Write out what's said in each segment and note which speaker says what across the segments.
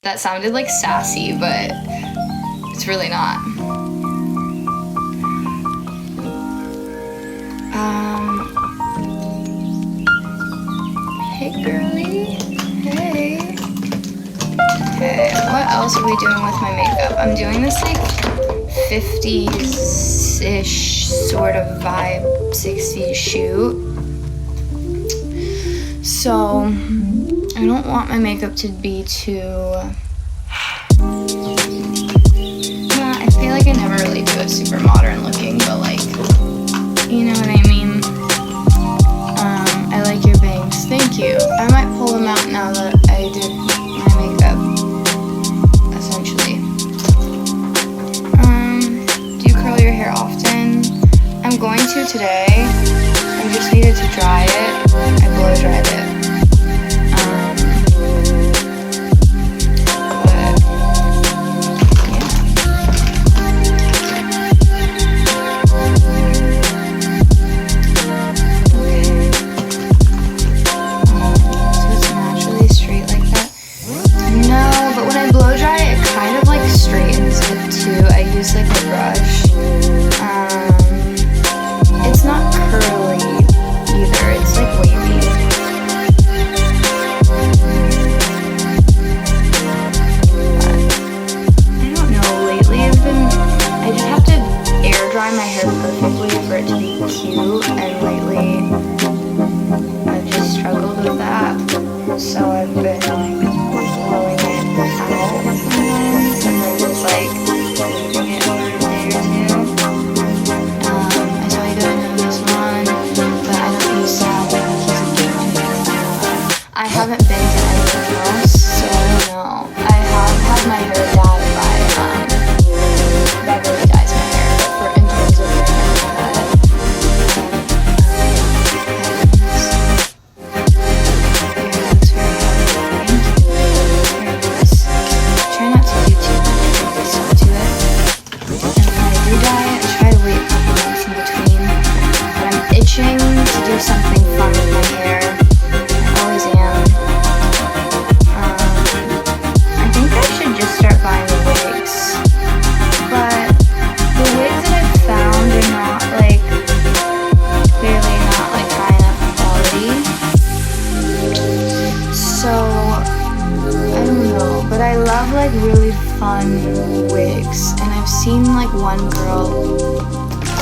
Speaker 1: That sounded like sassy, but it's really not. Hey girly, hey. Okay, what else are we doing with my makeup? I'm doing this like 50s-ish sort of vibe, 60s shoot. So I don't want my makeup to be too... I feel like I never really do it super modern looking, but like, you know what I mean? I like your bangs, thank you. I might pull them out now that I did my makeup, essentially. Do you curl your hair often? I'm going to today. I just needed to dry it. I blow dried it. One girl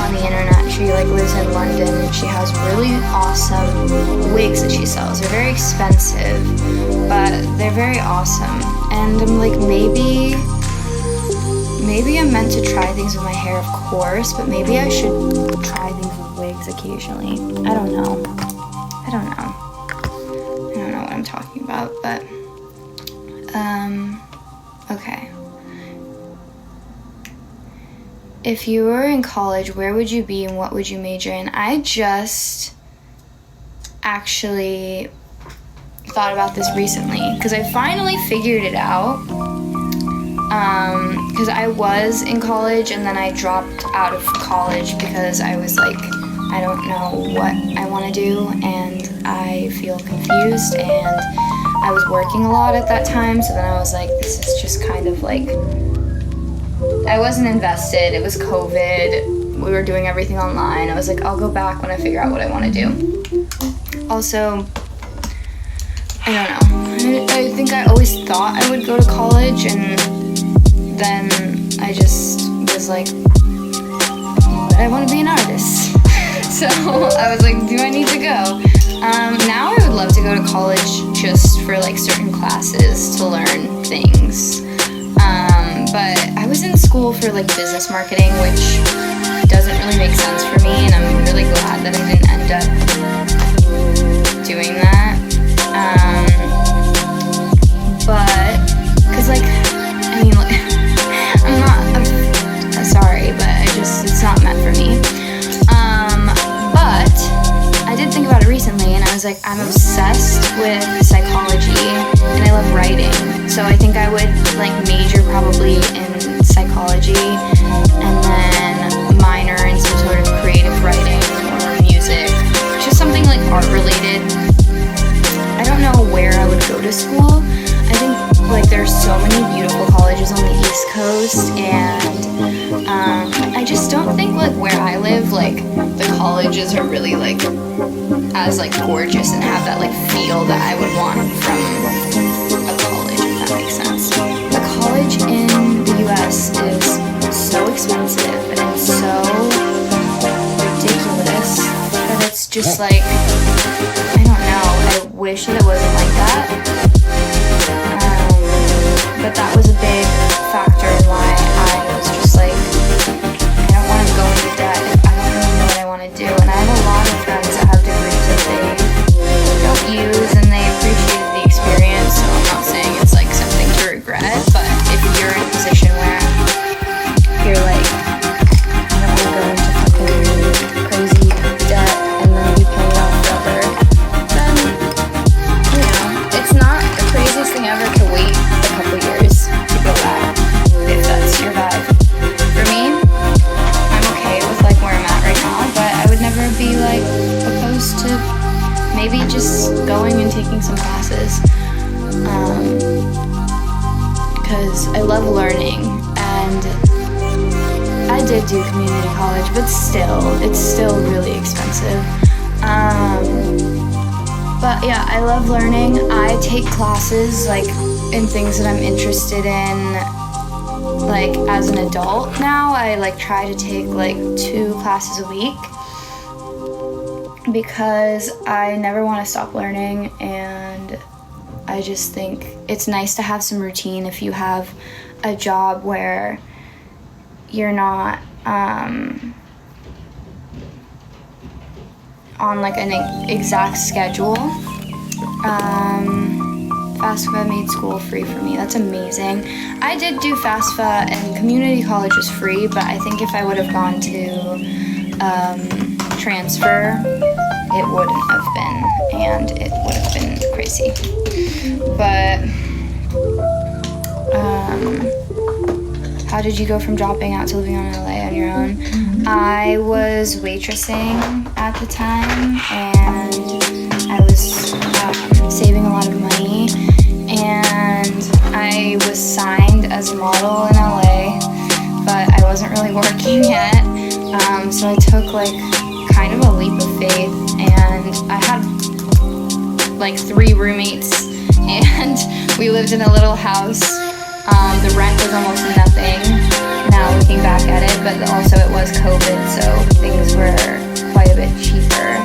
Speaker 1: on the internet, she like lives in London and she has really awesome wigs that she sells. They're very expensive, but they're very awesome. And I'm like, maybe I'm meant to try things with my hair, of course, but maybe I should try things with wigs occasionally. I don't know what I'm talking about, but okay. If you were in college, where would you be and what would you major in? I just actually thought about this recently because I finally figured it out. Because I was in college and then I dropped out of college because I was like, I don't know what I want to do and I feel confused, and I was working a lot at that time, so then I was like, this is just kind of like, I wasn't invested. It was COVID. We were doing everything online. I was like, I'll go back when I figure out what I want to do. Also, I don't know. I think I always thought I would go to college, and then I just was like, but I want to be an artist. So I was like, do I need to go? Now I would love to go to college just for like certain classes to learn things. But I was in school for like business marketing, which doesn't really make sense for me, and I'm really glad that I didn't end up doing that. But, cause like, I mean, like, I'm not, sorry, but it's not meant for me. But I did think about it recently, and I was like, I'm obsessed with psychology, and I love writing. So I think I would like major probably in psychology, and then minor in some sort of creative writing or music, just something like art related. I don't know where I would go to school. I think like there's so many beautiful colleges on the East Coast, and I just don't think like where I live, like the colleges are really like as like gorgeous and have that like feel that I would want from a college, if that makes sense. The college in the US is so expensive and so ridiculous that it's just like, I don't know, I wish that it wasn't like that. But that was a big factor in why I was just like, I don't want to go into debt if I don't really know what I want to do. And I have a lot of friends that have degrees that they don't use, and they appreciated the experience, so I'm not saying it's like something to regret, but if you're in a position where you're like, I don't want to go into fucking crazy debt and then be paid off forever, then, you know, it's not the craziest thing ever to wait a couple years to go back, if that's your vibe. For me, I'm okay with like where I'm at right now, but I would never be like opposed to maybe just going and taking some classes, because I love learning, and I did do community college, but still, it's still really expensive. But yeah, I love learning. I take classes like in things that I'm interested in, like as an adult now. I like try to take like 2 classes a week because I never want to stop learning, and I just think it's nice to have some routine if you have a job where you're not on like an exact schedule. FAFSA made school free for me. That's amazing. I did do FAFSA, and community college was free, but I think if I would have gone to transfer, it wouldn't have been, and it would have been crazy. But how did you go from dropping out to living on LA on your own? I was waitressing at the time, and I was saving a lot of money, and I was signed as a model in LA, but I wasn't really working yet, so I took like kind of a leap of faith, and I had like 3 roommates, and we lived in a little house. The rent was almost nothing now looking back at it, but also it was COVID, so things were quite a bit cheaper.